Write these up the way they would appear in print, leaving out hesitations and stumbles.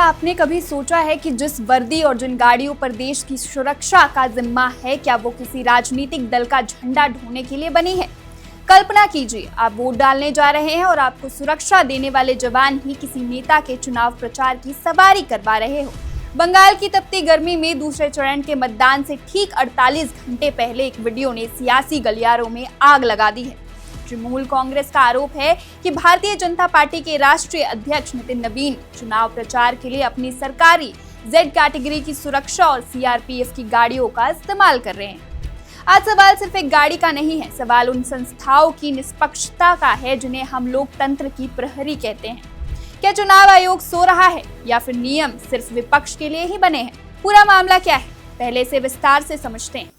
क्या आपने कभी सोचा है कि जिस वर्दी और जिन गाड़ियों पर देश की सुरक्षा का जिम्मा है, क्या वो किसी राजनीतिक दल का झंडा ढोने के लिए बनी है? कल्पना कीजिए, आप वोट डालने जा रहे हैं और आपको सुरक्षा देने वाले जवान ही किसी नेता के चुनाव प्रचार की सवारी करवा रहे हो। बंगाल की तपती गर्मी में दूसरे चरण के मतदान से ठीक 48 घंटे पहले एक वीडियो ने सियासी गलियारों में आग लगा दी है। तृणमूल कांग्रेस का आरोप है कि भारतीय जनता पार्टी के राष्ट्रीय अध्यक्ष नितिन नबीन चुनाव प्रचार के लिए अपनी सरकारी जेड कैटेगरी की सुरक्षा और सीआरपीएफ की गाड़ियों का इस्तेमाल कर रहे हैं। आज सवाल सिर्फ एक गाड़ी का नहीं है, सवाल उन संस्थाओं की निष्पक्षता का है जिन्हें हम लोकतंत्र की प्रहरी कहते हैं। क्या चुनाव आयोग सो रहा है या फिर नियम सिर्फ विपक्ष के लिए ही बने हैं? पूरा मामला क्या है, पहले से विस्तार से समझते हैं।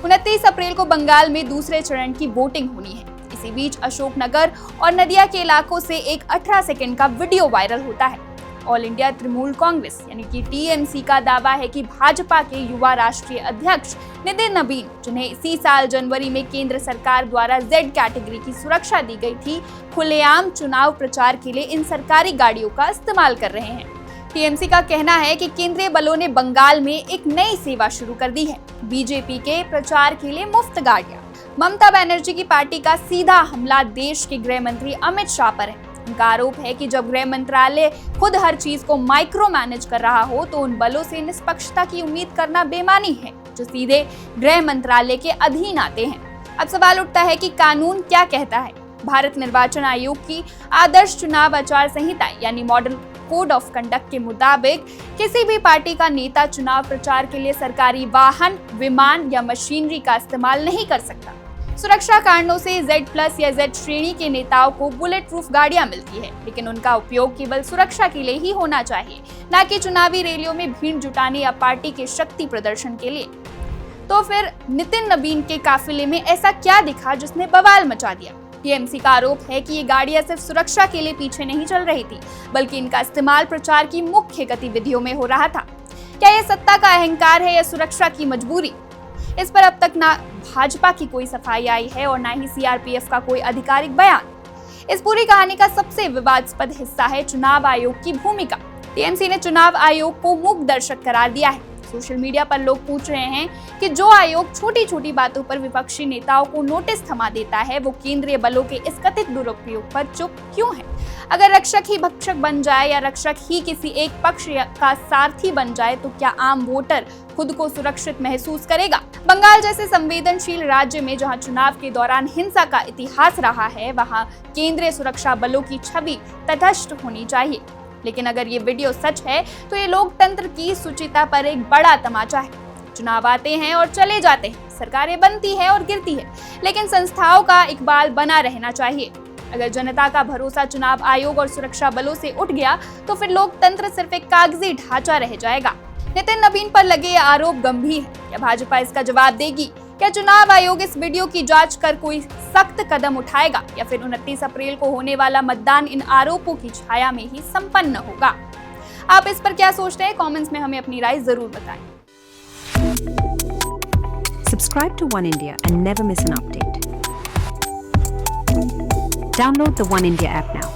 29 अप्रैल को बंगाल में दूसरे चरण की वोटिंग होनी है। इसी बीच अशोकनगर और नदिया के इलाकों से एक 18 सेकंड का वीडियो वायरल होता है। ऑल इंडिया तृणमूल कांग्रेस यानी कि टीएमसी का दावा है कि भाजपा के युवा राष्ट्रीय अध्यक्ष नितिन नबीन, जिन्हें इसी साल जनवरी में केंद्र सरकार द्वारा जेड कैटेगरी की सुरक्षा दी गई थी, खुलेआम चुनाव प्रचार के लिए इन सरकारी गाड़ियों का इस्तेमाल कर रहे हैं। टीएमसी का कहना है कि केंद्रीय बलों ने बंगाल में एक नई सेवा शुरू कर दी है, बीजेपी के प्रचार के लिए मुफ्त गाड़ियां। ममता बनर्जी की पार्टी का सीधा हमला देश के गृह मंत्री अमित शाह पर है। उनका आरोप है कि जब गृह मंत्रालय खुद हर चीज को माइक्रो मैनेज कर रहा हो तो उन बलों से निष्पक्षता की उम्मीद करना बेमानी है जो सीधे गृह मंत्रालय के अधीन आते हैं। अब सवाल उठता है कि कानून क्या कहता है। भारत निर्वाचन आयोग की आदर्श चुनाव आचार संहिता यानी मॉडल कोड ऑफ कंडक्ट के मुताबिक किसी भी पार्टी का नेता चुनाव प्रचार के लिए सरकारी वाहन, विमान या मशीनरी का इस्तेमाल नहीं कर सकता। सुरक्षा कारणों से Z+ या Z श्रेणी के नेताओं को बुलेट प्रूफ गाड़ियां मिलती है, लेकिन उनका उपयोग केवल सुरक्षा के लिए ही होना चाहिए, न कि चुनावी रैलियों में भीड़ जुटाने या पार्टी के शक्ति प्रदर्शन के लिए। तो फिर नितिन नबीन के काफिले में ऐसा क्या दिखा जिसने बवाल मचा दिया? टीएमसी का आरोप है कि ये गाड़ियां सिर्फ सुरक्षा के लिए पीछे नहीं चल रही थी, बल्कि इनका इस्तेमाल प्रचार की मुख्य गतिविधियों में हो रहा था। क्या यह सत्ता का अहंकार है या सुरक्षा की मजबूरी? इस पर अब तक ना भाजपा की कोई सफाई आई है और ना ही सीआरपीएफ का कोई आधिकारिक बयान। इस पूरी कहानी का सबसे विवादास्पद हिस्सा है चुनाव आयोग की भूमिका। टीएमसी ने चुनाव आयोग को मूक दर्शक करार दिया है। सोशल मीडिया पर लोग पूछ रहे हैं कि जो आयोग छोटी छोटी बातों पर विपक्षी नेताओं को नोटिस थमा देता है, वो केंद्रीय बलों के इस कथित दुरुपयोग पर चुप क्यों है? अगर रक्षक ही भक्षक बन जाए या रक्षक ही किसी एक पक्ष का सारथी बन जाए तो क्या आम वोटर खुद को सुरक्षित महसूस करेगा? बंगाल जैसे संवेदनशील राज्य में जहां चुनाव के दौरान हिंसा का इतिहास रहा है, वहां केंद्रीय सुरक्षा बलों की छवि तटस्थ होनी चाहिए। लेकिन अगर ये वीडियो सच है तो ये लोकतंत्र की शुचिता पर एक बड़ा तमाचा है। चुनाव आते हैं और चले जाते हैं, सरकारें बनती है और गिरती है, लेकिन संस्थाओं का इकबाल बना रहना चाहिए। अगर जनता का भरोसा चुनाव आयोग और सुरक्षा बलों से उठ गया तो फिर लोकतंत्र सिर्फ एक कागजी ढांचा रह जाएगा। नितिन नबीन पर लगे ये आरोप गंभीर है। क्या भाजपा इसका जवाब देगी? क्या चुनाव आयोग इस वीडियो की जांच कर कोई सख्त कदम उठाएगा या फिर 29 अप्रैल को होने वाला मतदान इन आरोपों की छाया में ही संपन्न होगा? आप इस पर क्या सोचते हैं? कमेंट्स में हमें अपनी राय जरूर बताएं। Subscribe to One India and never miss an update. Download the One India app now.